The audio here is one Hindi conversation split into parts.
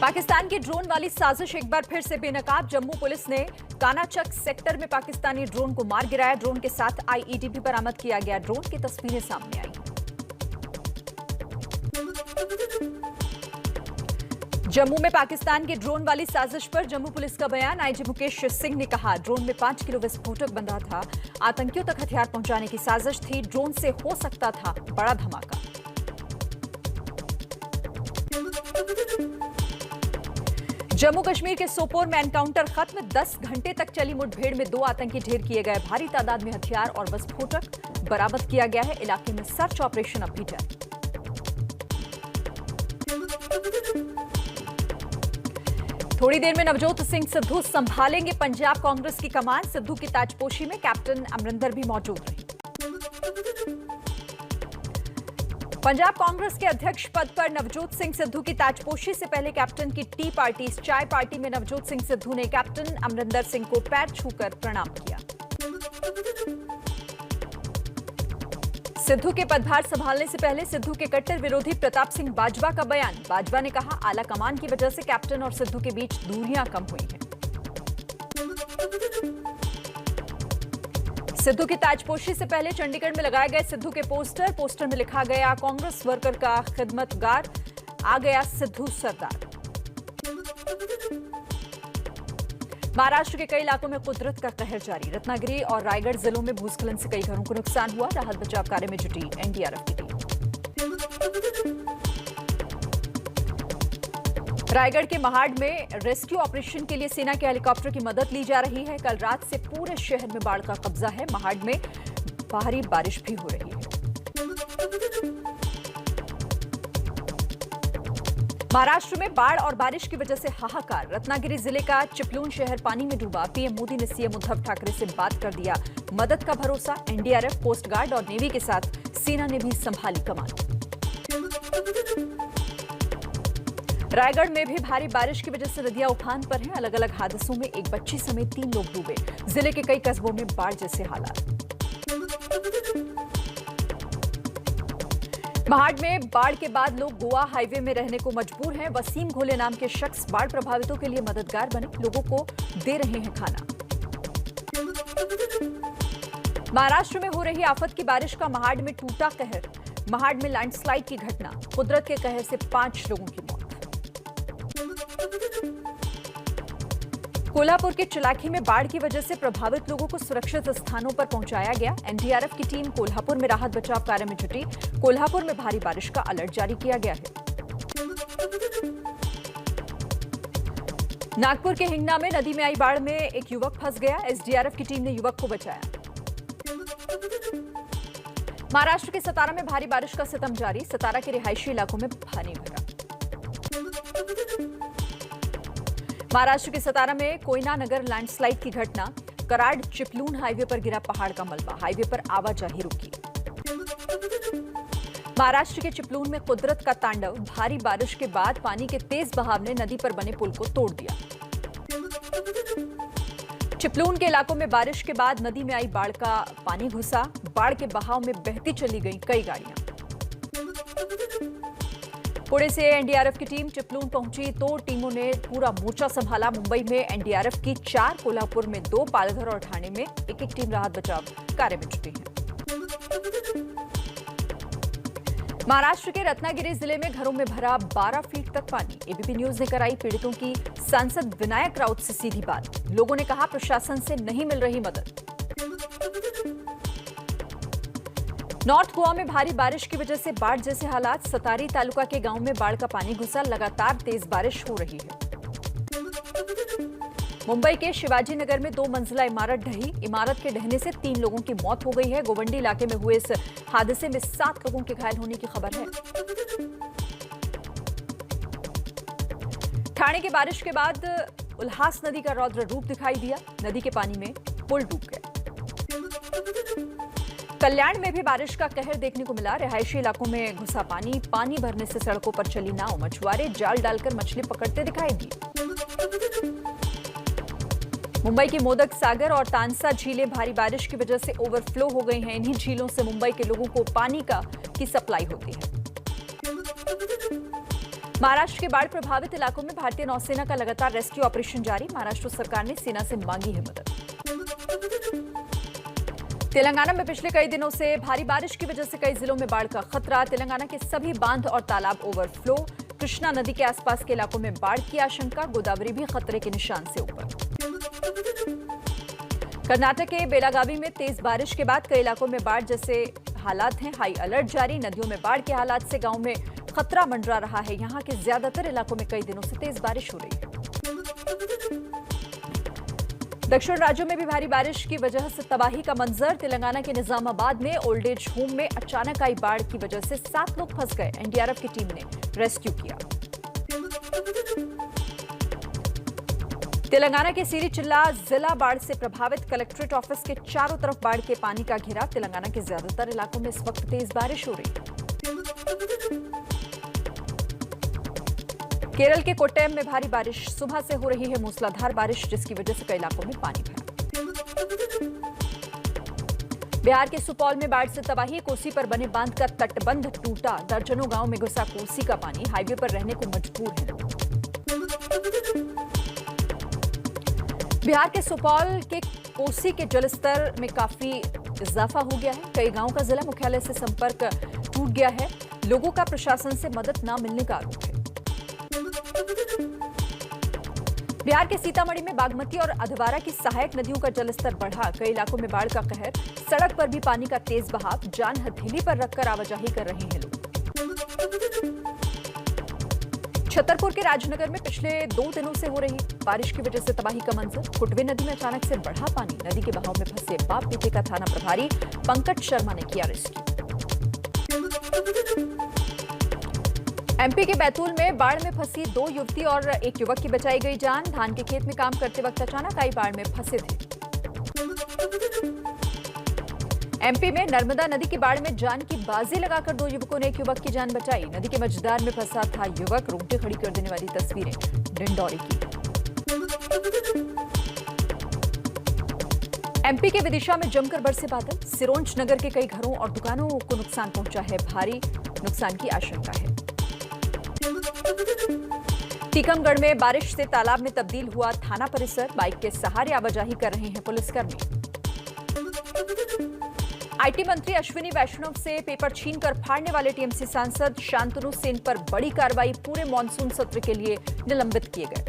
पाकिस्तान की ड्रोन वाली साजिश एक बार फिर से बेनकाब। जम्मू पुलिस ने कानाचक सेक्टर में पाकिस्तानी ड्रोन को मार गिराया। ड्रोन के साथ आईईडी भी बरामद किया गया। ड्रोन की तस्वीरें सामने आई। जम्मू में पाकिस्तान की ड्रोन वाली साजिश पर जम्मू पुलिस का बयान। आईजी मुकेश सिंह ने कहा, ड्रोन में 5 किलो विस्फोटक बंधा था। आतंकियों तक हथियार पहुंचाने की साजिश थी। ड्रोन से हो सकता था बड़ा धमाका। जम्मू कश्मीर के सोपोर में एनकाउंटर खत्म। 10 घंटे तक चली मुठभेड़ में 2 आतंकी ढेर किए गए। भारी तादाद में हथियार और विस्फोटक बरामद किया गया है। इलाके में सर्च ऑपरेशन अब भी जारी। थोड़ी देर में नवजोत सिंह सिद्धू संभालेंगे पंजाब कांग्रेस की कमान। सिद्धू की ताजपोशी में कैप्टन अमरिंदर भी मौजूद रहे। पंजाब कांग्रेस के अध्यक्ष पद पर नवजोत सिंह सिद्धू की ताजपोशी से पहले कैप्टन की टी पार्टी चाय पार्टी में नवजोत सिंह सिद्धू ने कैप्टन अमरिंदर सिंह को पैर छूकर प्रणाम किया। सिद्धू के पदभार संभालने से पहले सिद्धू के कट्टर विरोधी प्रताप सिंह बाजवा का बयान। बाजवा ने कहा, आला कमान की वजह से कैप्टन और सिद्धू के बीच दूरियां कम हुई हैं। सिद्धू की ताजपोशी से पहले चंडीगढ़ में लगाए गए सिद्धू के पोस्टर में लिखा गया, कांग्रेस वर्कर का खिदमतगार आ गया सिद्धू सरदार। महाराष्ट्र के कई इलाकों में कुदरत का कहर जारी। रत्नागिरी और रायगढ़ जिलों में भूस्खलन से कई घरों को नुकसान हुआ। राहत बचाव कार्य में जुटी एनडीआरएफ की टीम। रायगढ़ के महाड में रेस्क्यू ऑपरेशन के लिए सेना के हेलीकॉप्टर की मदद ली जा रही है। कल रात से पूरे शहर में बाढ़ का कब्जा है। महाड में भारी बारिश भी हो रही है। महाराष्ट्र में बाढ़ और बारिश की वजह से हाहाकार। रत्नागिरी जिले का चिपलून शहर पानी में डूबा। पीएम मोदी ने सीएम उद्धव ठाकरे से बात कर दिया मदद का भरोसा। एनडीआरएफ, कोस्ट गार्ड और नेवी के साथ सेना ने भी संभाली कमान। रायगढ़ में भी भारी बारिश की वजह से नदियां उफान पर हैं। अलग अलग हादसों में एक बच्ची समेत 3 लोग डूबे। जिले के कई कस्बों में बाढ़ जैसे हालात। महाड में बाढ़ के बाद लोग गोवा हाईवे में रहने को मजबूर हैं। वसीम घोले नाम के शख्स बाढ़ प्रभावितों के लिए मददगार बने, लोगों को दे रहे हैं खाना। महाराष्ट्र में हो रही आफत की बारिश का महाड में टूटा कहर। महाड में लैंडस्लाइड की घटना। कुदरत के कहर से 5 लोगों की मौत। कोल्हापुर के चिलाखी में बाढ़ की वजह से प्रभावित लोगों को सुरक्षित स्थानों पर पहुंचाया गया। एनडीआरएफ की टीम कोल्हापुर में राहत बचाव कार्य में जुटी। कोल्हापुर में भारी बारिश का अलर्ट जारी किया गया है। नागपुर के हिंगना में नदी में आई बाढ़ में एक युवक फंस गया। एसडीआरएफ की टीम ने युवक को बचाया। महाराष्ट्र के सतारा में भारी बारिश का सितम जारी। सतारा के रिहायशी इलाकों में पानी भरा। महाराष्ट्र के सतारा में कोयना नगर लैंडस्लाइड की घटना। कराड चिपलून हाईवे पर गिरा पहाड़ का मलबा। हाईवे पर आवाजाही रुकी। महाराष्ट्र के चिपलून में कुदरत का तांडव। भारी बारिश के बाद पानी के तेज बहाव ने नदी पर बने पुल को तोड़ दिया। चिपलून के इलाकों में बारिश के बाद नदी में आई बाढ़ का पानी घुसा। बाढ़ के बहाव में बहती चली गई कई गाड़ियां। पुणे से एनडीआरएफ की टीम चिपलून पहुंची तो टीमों ने पूरा मोर्चा संभाला। मुंबई में एनडीआरएफ की 4, कोल्हापुर में 2, पालघर और ठाणे में एक टीम राहत बचाव कार्य में जुटी है। महाराष्ट्र के रत्नागिरी जिले में घरों में भरा 12 फीट तक पानी। एबीपी न्यूज ने कराई पीड़ितों की सांसद विनायक राउत से सीधी बात। लोगों ने कहा, प्रशासन से नहीं मिल रही मदद। नॉर्थ गोवा में भारी बारिश की वजह से बाढ़ जैसे हालात। सतारी तालुका के गांव में बाढ़ का पानी घुसा। लगातार तेज बारिश हो रही है। मुंबई के शिवाजी नगर में 2 मंजिला इमारत ढही। इमारत के ढहने से 3 लोगों की मौत हो गई है। गोवंडी इलाके में हुए इस हादसे में 7 लोगों के घायल होने की खबर है। ठाणे के बारिश के बाद उल्हास नदी का रौद्र रूप दिखाई दिया। नदी के पानी में पुल डूब गए। कल्याण में भी बारिश का कहर देखने को मिला। रिहायशी इलाकों में घुसा पानी। पानी भरने से सड़कों पर चली नाव। मछुआरे जाल डालकर मछली पकड़ते दिखाई दिए। मुंबई की मोदक सागर और तानसा झीलें भारी बारिश की वजह से ओवरफ्लो हो गई हैं। इन्हीं झीलों से मुंबई के लोगों को पानी की सप्लाई होती है। महाराष्ट्र के बाढ़ प्रभावित इलाकों में भारतीय नौसेना का लगातार रेस्क्यू ऑपरेशन जारी। महाराष्ट्र सरकार ने सेना से मांगी है मदद। तेलंगाना में पिछले कई दिनों से भारी बारिश की वजह से कई जिलों में बाढ़ का खतरा। तेलंगाना के सभी बांध और तालाब ओवरफ्लो। कृष्णा नदी के आसपास के इलाकों में बाढ़ की आशंका। गोदावरी भी खतरे के निशान से ऊपर। कर्नाटक के बेलागावी में तेज बारिश के बाद कई इलाकों में बाढ़ जैसे हालात हैं। हाई अलर्ट जारी। नदियों में बाढ़ के हालात से गांव में खतरा मंडरा रहा है। यहां के ज्यादातर इलाकों में कई दिनों से तेज बारिश हो रही है। दक्षिण राज्यों में भी भारी बारिश की वजह से तबाही का मंजर। तेलंगाना के निजामाबाद में ओल्ड एज होम में अचानक आई बाढ़ की वजह से 7 लोग फंस गए। एनडीआरएफ की टीम ने रेस्क्यू किया। तेलंगाना के सीरी चिल्ला जिला बाढ़ से प्रभावित। कलेक्ट्रेट ऑफिस के चारों तरफ बाढ़ के पानी का घेराव। तेलंगाना के ज्यादातर इलाकों में इस वक्त तेज बारिश हो रही है। केरल के कोट्टयम में भारी बारिश। सुबह से हो रही है मूसलाधार बारिश, जिसकी वजह से कई इलाकों में पानी भरा। बिहार के सुपौल में बाढ़ से तबाही। कोसी पर बने बांध का तटबंध टूटा। दर्जनों गांव में घुसा कोसी का पानी। हाईवे पर रहने को मजबूर है लोग। बिहार के सुपौल के कोसी के जलस्तर में काफी इजाफा हो गया है। कई गांवों का जिला मुख्यालय से संपर्क टूट गया है। लोगों का प्रशासन से मदद न मिलने का आरोप है। बिहार के सीतामढ़ी में बागमती और अधवारा की सहायक नदियों का जलस्तर बढ़ा। कई इलाकों में बाढ़ का कहर। सड़क पर भी पानी का तेज बहाव। जान हथेली पर रखकर आवाजाही कर रहे हैं लोग। छतरपुर के राजनगर में पिछले 2 दिनों से हो रही बारिश की वजह से तबाही का मंजर। कुटवे नदी में अचानक से बढ़ा पानी। नदी के बहाव में फंसे बाप बेटे का थाना प्रभारी पंकज शर्मा ने किया रेस्क्यू। एमपी के बैतूल में बाढ़ में फंसी 2 युवती और एक युवक की बचाई गई जान। धान के खेत में काम करते वक्त अचानक आई बाढ़ में फंसे थे। एमपी में नर्मदा नदी की बाढ़ में जान की बाजी लगाकर 2 युवकों ने एक युवक की जान बचाई। नदी के मझधार में फंसा था युवक। रोंगटे खड़ी कर देने वाली तस्वीरें डिंडौरी की। एमपी के विदिशा में जमकर बरसे बादल। सिरोंज नगर के कई घरों और दुकानों को नुकसान पहुंचा है। भारी नुकसान की आशंका है। टीकमगढ़ में बारिश से तालाब में तब्दील हुआ थाना परिसर। बाइक के सहारे आवाजाही कर रहे हैं पुलिसकर्मी। आईटी मंत्री अश्विनी वैष्णव से पेपर छीनकर फाड़ने वाले टीएमसी सांसद शांतनु सेन पर बड़ी कार्रवाई। पूरे मॉनसून सत्र के लिए निलंबित किए गए।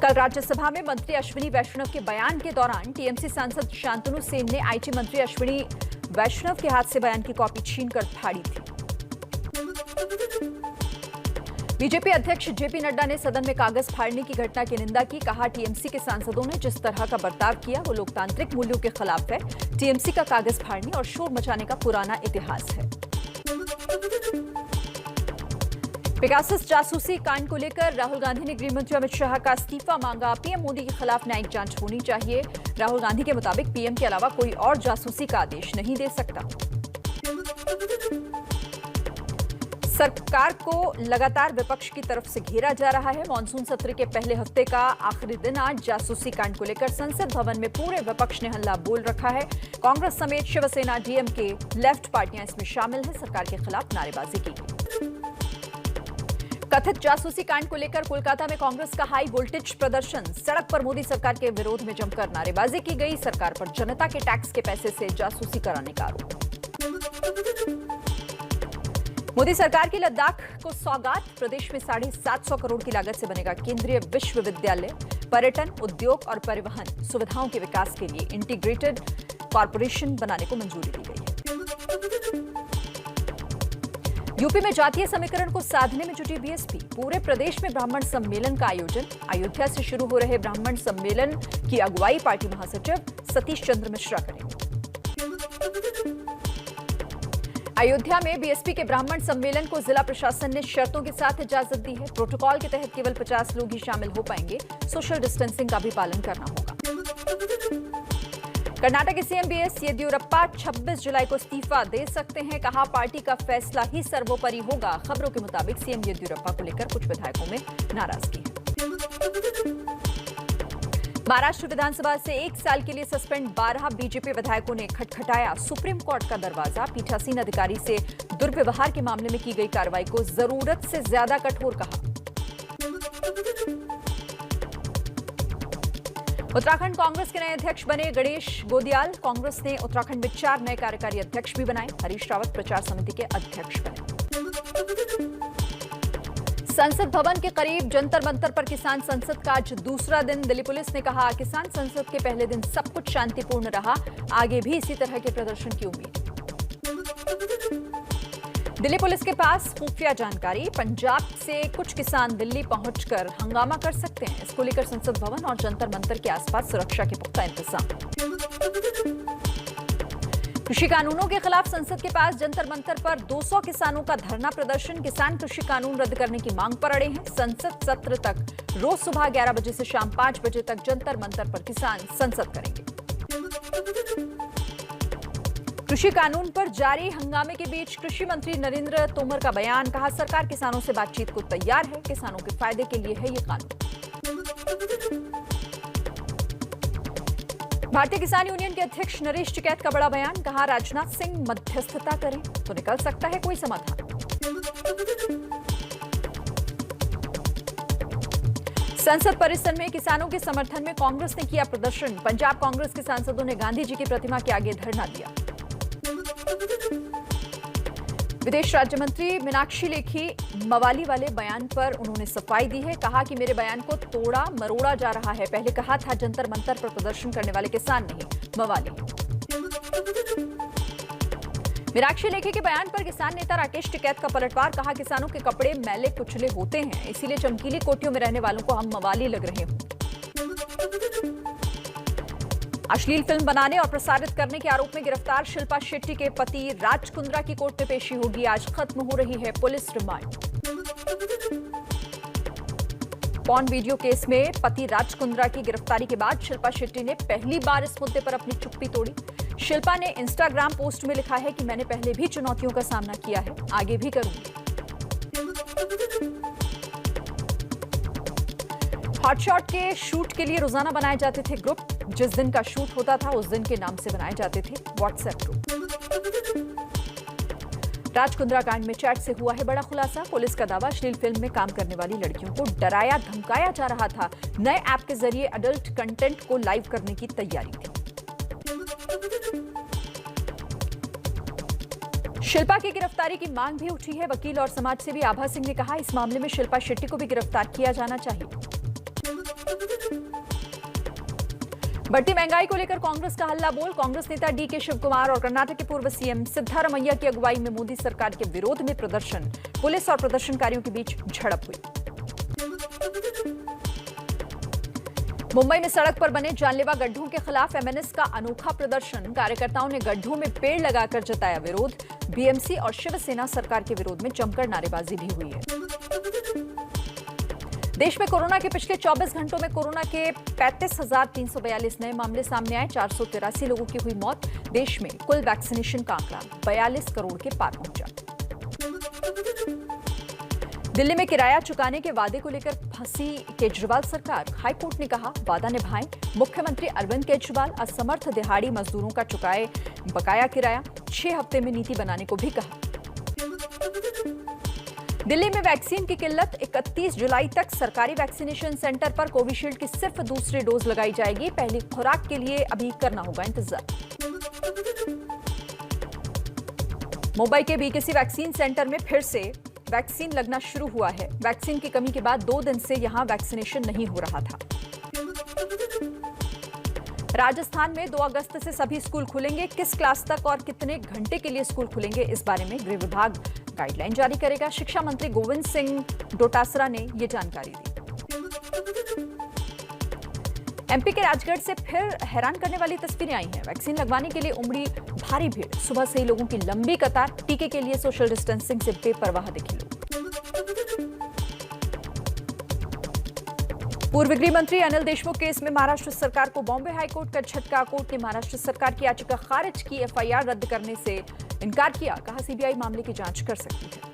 कल राज्यसभा में मंत्री अश्विनी वैष्णव के बयान के दौरान टीएमसी सांसद शांतनु सेन ने आईटी मंत्री अश्विनी वैष्णव के हाथ से बयान की कॉपी छीनकर फाड़ी थी। बीजेपी अध्यक्ष जेपी नड्डा ने सदन में कागज फाड़ने की घटना की निंदा की। कहा, टीएमसी के सांसदों ने जिस तरह का बर्ताव किया वो लोकतांत्रिक मूल्यों के खिलाफ है। टीएमसी का कागज फाड़ने और शोर मचाने का पुराना इतिहास है। पेगासस जासूसी कांड को लेकर राहुल गांधी ने गृह मंत्री अमित शाह का इस्तीफा मांगा। पीएम मोदी के खिलाफ न्यायिक जांच होनी चाहिए। राहुल गांधी के मुताबिक पीएम के अलावा कोई और जासूसी का आदेश नहीं दे सकता। सरकार को लगातार विपक्ष की तरफ से घेरा जा रहा है। मॉनसून सत्र के पहले हफ्ते का आखिरी दिन आज जासूसी कांड को लेकर संसद भवन में पूरे विपक्ष ने हल्ला बोल रखा है। कांग्रेस समेत शिवसेना, डीएमके, लेफ्ट पार्टियां इसमें शामिल हैं। सरकार के खिलाफ नारेबाजी की गई। कथित जासूसी कांड को लेकर कोलकाता में कांग्रेस का हाई वोल्टेज प्रदर्शन। सड़क पर मोदी सरकार के विरोध में जमकर नारेबाजी की गई। सरकार पर जनता के टैक्स के पैसे से जासूसी कराने का आरोप। मोदी सरकार की लद्दाख को सौगात। प्रदेश में 750 करोड़ की लागत से बनेगा केंद्रीय विश्वविद्यालय। पर्यटन, उद्योग और परिवहन सुविधाओं के विकास के लिए इंटीग्रेटेड कॉरपोरेशन बनाने को मंजूरी दी गई है। यूपी में जातीय समीकरण को साधने में जुटी बीएसपी। पूरे प्रदेश में ब्राह्मण सम्मेलन का आयोजन। अयोध्या से शुरू हो रहे ब्राह्मण सम्मेलन की अगुवाई पार्टी महासचिव सतीश चंद्र मिश्रा करेंगे। अयोध्या में बीएसपी के ब्राह्मण सम्मेलन को जिला प्रशासन ने शर्तों के साथ इजाजत दी है। प्रोटोकॉल के तहत केवल 50 लोग ही शामिल हो पाएंगे। सोशल डिस्टेंसिंग का भी पालन करना होगा। कर्नाटक के सीएम बीएस येदियुरप्पा 26 जुलाई को इस्तीफा दे सकते हैं। कहा, पार्टी का फैसला ही सर्वोपरि होगा। खबरों के मुताबिक सीएम येदियुरप्पा को लेकर कुछ विधायकों में नाराजगी है। महाराष्ट्र विधानसभा से 1 साल के लिए सस्पेंड 12 बीजेपी विधायकों ने खटखटाया सुप्रीम कोर्ट का दरवाजा। पीठासीन अधिकारी से दुर्व्यवहार के मामले में की गई कार्रवाई को जरूरत से ज्यादा कठोर कहा। उत्तराखंड कांग्रेस के नए अध्यक्ष बने गणेश गोदियाल। कांग्रेस ने उत्तराखंड में 4 नए कार्यकारी अध्यक्ष भी बनाए। हरीश रावत प्रचार समिति के अध्यक्ष बने। संसद भवन के करीब जंतर मंतर पर किसान संसद का आज दूसरा दिन। दिल्ली पुलिस ने कहा, किसान संसद के पहले दिन सब कुछ शांतिपूर्ण रहा, आगे भी इसी तरह के प्रदर्शन की उम्मीद। दिल्ली पुलिस के पास खुफिया जानकारी, पंजाब से कुछ किसान दिल्ली पहुंचकर हंगामा कर सकते हैं। इसको लेकर संसद भवन और जंतर मंतर के आसपास सुरक्षा के पुख्ता इंतजाम। कृषि कानूनों के खिलाफ संसद के पास जंतर मंतर पर 200 किसानों का धरना प्रदर्शन। किसान कृषि कानून रद्द करने की मांग पर अड़े हैं। संसद सत्र तक रोज सुबह 11 बजे से शाम 5 बजे तक जंतर मंतर पर किसान संसद करेंगे। कृषि कानून पर जारी हंगामे के बीच कृषि मंत्री नरेंद्र तोमर का बयान। कहा, सरकार किसानों से बातचीत को तैयार है, किसानों के फायदे के लिए है ये कानून। भारतीय किसान यूनियन के अध्यक्ष नरेश टिकैत का बड़ा बयान। कहा, राजनाथ सिंह मध्यस्थता करें तो निकल सकता है कोई समाधान। संसद परिसर में किसानों के समर्थन में कांग्रेस ने किया प्रदर्शन। पंजाब कांग्रेस के सांसदों ने गांधी जी की प्रतिमा के आगे धरना दिया। विदेश राज्य मंत्री मीनाक्षी लेखी मवाली वाले बयान पर उन्होंने सफाई दी है। कहा कि मेरे बयान को तोड़ा मरोड़ा जा रहा है। पहले कहा था जंतर मंतर पर प्रदर्शन करने वाले किसान नहीं, मवाली। मीनाक्षी लेखी के बयान पर किसान नेता राकेश टिकैत का पलटवार। कहा, किसानों के कपड़े मैले कुचले होते हैं, इसीलिए चमकीली कोठियों में रहने वालों को हम मवाली लग रहे हों। अश्लील फिल्म बनाने और प्रसारित करने के आरोप में गिरफ्तार शिल्पा शेट्टी के पति राज कुंद्रा की कोर्ट में पेशी होगी। आज खत्म हो रही है police remand. Porn video case में पति राज कुंद्रा की गिरफ्तारी के बाद शिल्पा शेट्टी ने पहली बार इस मुद्दे पर अपनी चुप्पी तोड़ी। शिल्पा ने इंस्टाग्राम पोस्ट में लिखा है कि मैंने पहले भी चुनौतियों का सामना किया है, आगे भी करूंगी। हॉटशॉट के शूट के लिए रोजाना बनाए जाते थे ग्रुप। जिस दिन का शूट होता था उस दिन के नाम से बनाए जाते थे व्हाट्सएप ग्रुप। राज कुंद्रा कांड में चैट से हुआ है बड़ा खुलासा। पुलिस का दावा, अश्लील फिल्म में काम करने वाली लड़कियों को डराया धमकाया जा रहा था। नए ऐप के जरिए अडल्ट कंटेंट को लाइव करने की तैयारी थी। शिल्पा की गिरफ्तारी की मांग भी उठी है। वकील और समाजसेवी आभा सिंह ने कहा, इस मामले में शिल्पा शेट्टी को भी गिरफ्तार किया जाना चाहिए। बढ़ती महंगाई को लेकर कांग्रेस का हल्ला बोल। कांग्रेस नेता डीके शिव कुमार और कर्नाटक के पूर्व सीएम सिद्धारमैया की अगुवाई में मोदी सरकार के विरोध में प्रदर्शन। पुलिस और प्रदर्शनकारियों के बीच झड़प हुई। मुंबई में सड़क पर बने जानलेवा गड्ढों के खिलाफ एमएनएस का अनोखा प्रदर्शन। कार्यकर्ताओं ने गड्ढों में पेड़ लगाकर जताया विरोध। बीएमसी और शिवसेना सरकार के विरोध में जमकर नारेबाजी भी हुई है। देश में कोरोना के पिछले 24 घंटों में कोरोना के 35,342 नए मामले सामने आए। 483 लोगों की हुई मौत। देश में कुल वैक्सीनेशन का आंकड़ा 42 करोड़ के पार पहुंचा। दिल्ली में किराया चुकाने के वादे को लेकर फंसी केजरीवाल सरकार। हाईकोर्ट ने कहा, वादा निभाएं। मुख्यमंत्री अरविंद केजरीवाल असमर्थ दिहाड़ी मजदूरों का चुकाए बकाया किराया। 6 हफ्ते में नीति बनाने को भी कहा। दिल्ली में वैक्सीन की किल्लत। 31 जुलाई तक सरकारी वैक्सीनेशन सेंटर पर कोविशील्ड की सिर्फ दूसरी डोज लगाई जाएगी। पहली खुराक के लिए अभी करना होगा इंतजार। मुंबई के बीकेसी वैक्सीन सेंटर में फिर से वैक्सीन लगना शुरू हुआ है। वैक्सीन की कमी के बाद 2 दिन से यहां वैक्सीनेशन नहीं हो रहा था। राजस्थान में 2 अगस्त से सभी स्कूल खुलेंगे। किस क्लास तक और कितने घंटे के लिए स्कूल खुलेंगे, इस बारे में गृह विभाग गाइडलाइन जारी करेगा। शिक्षा मंत्री गोविंद सिंह डोटासरा ने यह जानकारी दी। एमपी के राजगढ़ से फिर हैरान करने वाली तस्वीरें आई हैं। वैक्सीन लगवाने के लिए उमड़ी भारी भीड़। सुबह से ही लोगों की लंबी कतार। टीके के लिए सोशल डिस्टेंसिंग से बेपरवाह दिखे लोग। पूर्व गृह मंत्री अनिल देशमुख केस में महाराष्ट्र सरकार को बॉम्बे हाईकोर्ट का झटका। कोर्ट ने महाराष्ट्र सरकार की याचिका खारिज की। एफआईआर रद्द करने से इनकार किया। कहा, सीबीआई मामले की जांच कर सकती है।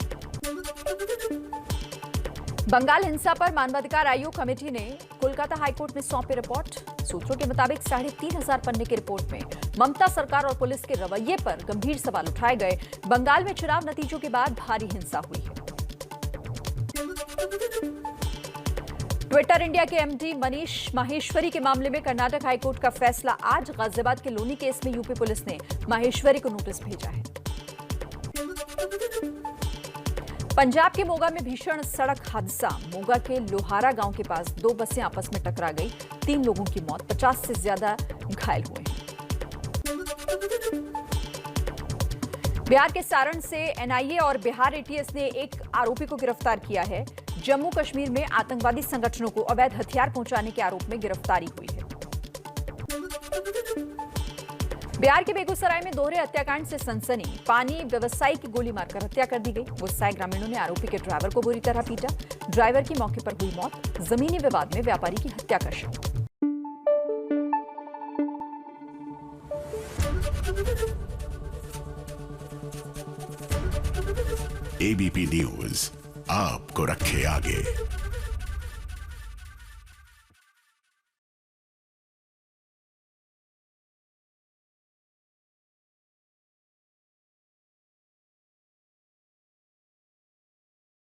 बंगाल हिंसा पर मानवाधिकार आयोग कमेटी ने कोलकाता हाईकोर्ट में सौंपी रिपोर्ट। सूत्रों के मुताबिक 3,500 पन्ने की रिपोर्ट में ममता सरकार और पुलिस के रवैये पर गंभीर सवाल उठाए गए। बंगाल में चुनाव नतीजों के बाद भारी हिंसा हुई है। ट्विटर इंडिया के एमडी मनीष माहेश्वरी के मामले में कर्नाटक हाईकोर्ट का फैसला आज। गाजियाबाद के लोनी केस में यूपी पुलिस ने माहेश्वरी को नोटिस भेजा है। पंजाब के मोगा में भीषण सड़क हादसा। मोगा के लोहारा गांव के पास 2 बसें आपस में टकरा गई। 3 लोगों की मौत, 50 से ज्यादा घायल हुए हैं। बिहार के सारण से एनआईए और बिहार एटीएस ने एक आरोपी को गिरफ्तार किया है। जम्मू कश्मीर में आतंकवादी संगठनों को अवैध हथियार पहुंचाने के आरोप में गिरफ्तारी हुई है। बिहार के बेगूसराय में दोहरे हत्याकांड से सनसनी। पानी व्यवसायी की गोली मारकर हत्या कर दी गई। गुस्साए ग्रामीणों ने आरोपी के ड्राइवर को बुरी तरह पीटा। ड्राइवर की मौके पर हुई मौत। जमीनी विवाद में व्यापारी की हत्या का शक। एबीपी न्यूज आपको रखे आगे।